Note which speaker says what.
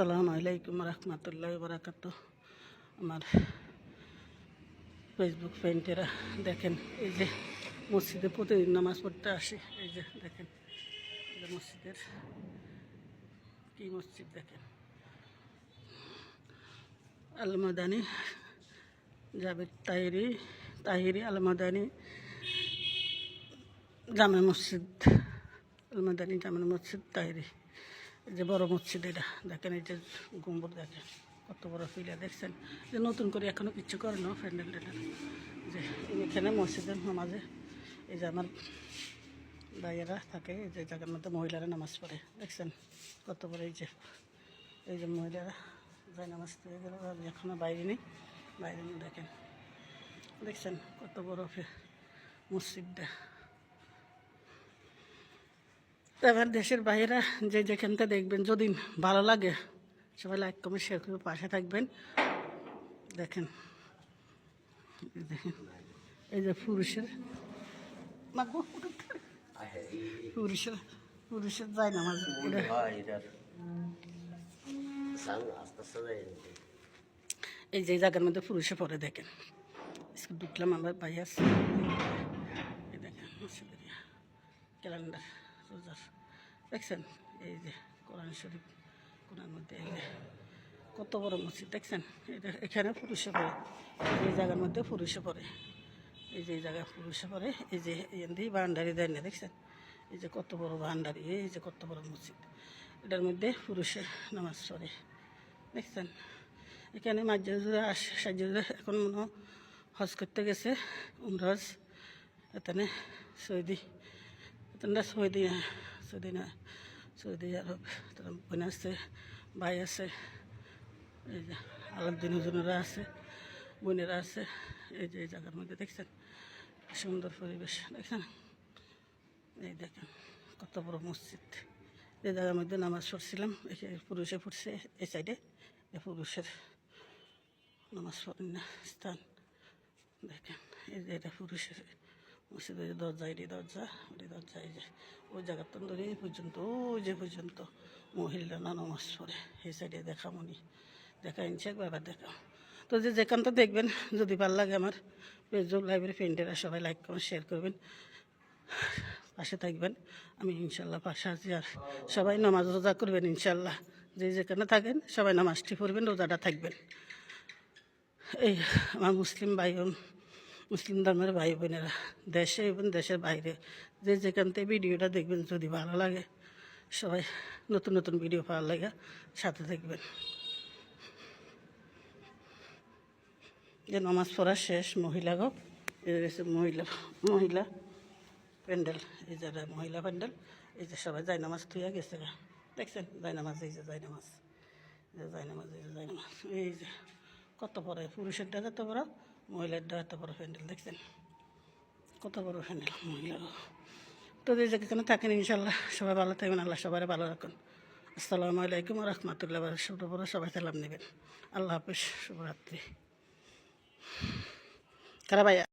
Speaker 1: আসসালামু আলাইকুম রহমতুল্লাহ বারাকাতু। আমার ফেসবুক ফ্রেন্ডেরা দেখেন, এই যে মসজিদে প্রতিদিন নামাজ পড়তে আসে। এই যে দেখেন, মসজিদের কি মসজিদ দেখেন, আল মাদানী জাবেদ তাহিরি আল মাদানী জামে মসজিদ, আল মাদানী জামে মসজিদ তাহিরি। এই যে বড় মসজিদ, এটা দেখেন, এই যে গম্বুজ দেখেন কত বড় ফিলা দেখছেন। যে নতুন করে এখনও কিচ্ছু করে না ফ্যান্ডেল টেন্ডেল। যে এখানে মসজিদের নামাজে এই যে আমার ভাইয়েরা থাকে, এই যে জায়গার মধ্যে মহিলারা নামাজ পড়ে দেখছেন কত বড়। এই যে মহিলারা যায় নামাজ পড়ে গেল, আমি এখনও বাইরে নেই দেখেন, দেখছেন কত বড় মসজিদটা। এবার দেশের বাইরে যে যেখানটা দেখবেন, যদি ভালো লাগে সবাই লাইক কমেন্ট শেয়ার করে পাশে থাকবেন। দেখেন এই যে পুরুষের যায় না মাঝে, এই যে জায়গার মধ্যে পুরুষে পরে দেখেন। ঢুকলাম, আমার ভাই আছে, এই দেখেন ক্যালেন্ডার রোজার দেখছেন। এই যে কোরআন শরীফ, কোরআন মধ্যে এই যে কত বড় মসজিদ দেখছেন। এটা এখানে পুরুষে পড়ে, এই জায়গার মধ্যে পুরুষে পড়ে, এই যে এই জায়গায় পুরুষে পড়ে। এই যে এই বান্ডারি দেয় না দেখছেন, এই যে কত বড় বান্ডারি, এই যে কত বড় মসজিদ, এটার মধ্যে পুরুষে নামাজ পড়ে দেখছেন। এখানে মাঝে এখন মনে হজ করতে গেছে, উমরাজ এখানে সৌদি আরব। তারা বোন আছে, ভাই আছে, এই যে আলাদিন হুজুনেরা আছে, বোনেরা আছে। এই যে এই জায়গার মধ্যে দেখছেন সুন্দর পরিবেশ দেখছেন। এই দেখেন কত বড় মসজিদ। এই জায়গার মধ্যে নামাজ পড়ছিলাম, পুরুষে পড়ছে এই সাইডে, পুরুষের নামাজ পড়েন না স্থান দেখেন। এই যে এটা পুরুষের মসজিদের দরজা, এটি দরজা, এই যে ওই জায়গার ধরে এই পর্যন্ত, ওই যে পর্যন্ত মহিলা নামাজ পড়ে। এই সাইডে দেখা ইনছে একবার দেখা। তো যে যেখানটা দেখবেন, যদি ভালো লাগে আমার ফেসবুক লাইভের ফ্রেন্ডেরা সবাই লাইক কমেন্ট শেয়ার করবেন, পাশে থাকবেন। আমি ইনশাল্লাহ পাশে আছি। আর সবাই নামাজ রোজা করবেন ইনশাল্লাহ। যে যেখানে থাকেন সবাই নামাজটি পড়বেন, রোজাটা থাকবেন। এই আমার মুসলিম ধর্মের ভাই বোনেরা দেশে এবং দেশের বাইরে যে যেখান থেকে ভিডিওটা দেখবেন, যদি ভালো লাগে সবাই নতুন নতুন ভিডিও পাওয়ার লাগে সাথে থাকবেন। যে নামাজ পড়া শেষ, মহিলা প্যান্ডেল, এই যে মহিলা প্যান্ডেল। এই যে সবাই যায় নামাজ থুইয়া গেছে দেখছেন, যায় নামাজ, এই যে যায় নামাজ, এই যে কত বড় পুরুষেরটা এত বড়, মহিলারটা এত বড় প্যান্ডেল দেখছেন, কত বড় প্যান্ডেল মহিলা। তো যে যেখানে থাকেন ইনশাল্লাহ সবাই ভালো থাকবেন, আল্লাহ সবাই ভালো রাখুন। আসসালামু আলাইকুম রহমতুল্লাহ। ছোটো বড় সবাই সালাম নেবেন। আল্লাহ হাফিজ, শুভরাত্রি। কারা ভাইয়া।